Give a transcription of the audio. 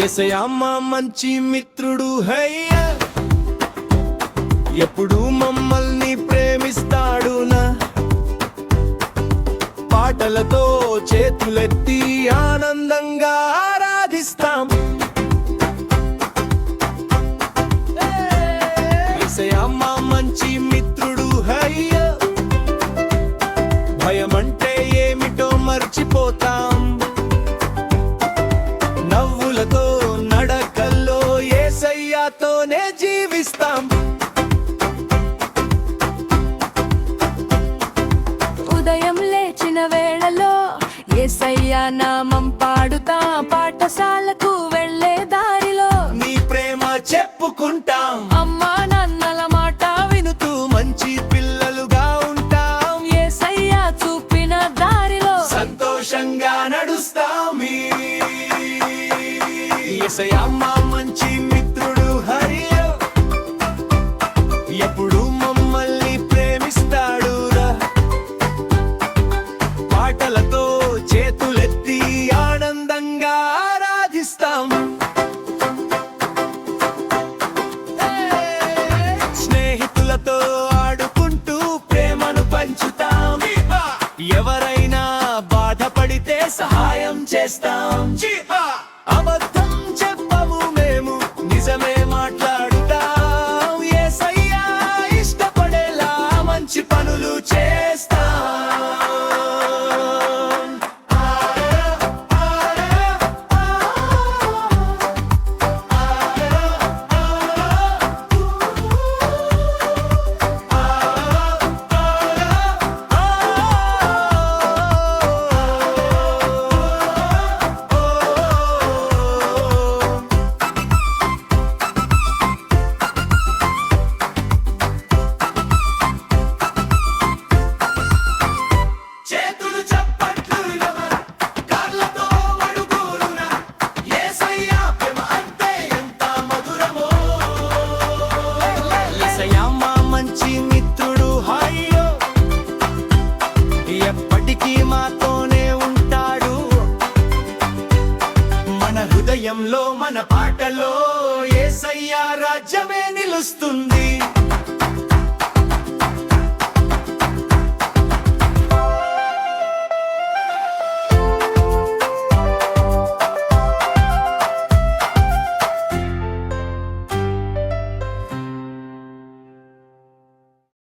యేసయ్యా మా మంచి మిత్రుడు హయ్యా, ఎప్పుడు మమ్మల్ని ప్రేమిస్తాడునా. పాటలతో చేతులెత్తి ఆనందంగా ఆరాధిస్తాం. యేసయ్యా మా మంచి మిత్రుడు హయ్యా, భయమంటే ఏమిటో మర్చిపోతాం. నవ్వులతో నడకల్లో యేసయ్యాతోనే జీవిస్తాం. ఉదయం లేచిన వేళలో యేసయ్య నామం పాడుతా, పాఠశాలకు వెళ్ళే దారిలో నీ ప్రేమ చెప్పుకుంటాం. అమ్మా నాన్నల మాట వినుతూ మంచి పిల్లలుగా ఉంటాం. యేసయ్య చూపిన దారిలో సంతోషంగా నడుస్తాం. యేసయ్యా మా మంచి మిత్రుడు హరియో, ఎప్పుడు మమ్మల్ని ప్రేమిస్తాడురా. పాటలతో చేతులెత్తి ఆనందంగా ఆరాధిస్తాం. స్నేహితులతో ఆడుకుంటూ ప్రేమను పంచుతాం. ఎవరైనా బాధపడితే సహాయం చేస్తాం. అబద్ధం చెప్పము మేము, నిజమే మాట్లాడుతాం. యేసయ్యా ఇష్టపడేలా మంచి పనులు చేస్తాం. చేతులు చప్పట్లు కార్లతో అడుగులున, యేసయ్యా ప్రేమ అంటే ఎంత మధురమో. యేసయ్యా మా మంచి మిత్రుడు హయ్యో, ఎప్పటికీ మాతోనే ఉంటాడు. మన హృదయంలో మన పాటలో యేసయ్యా రాజ్యమే నిలుస్తుంది.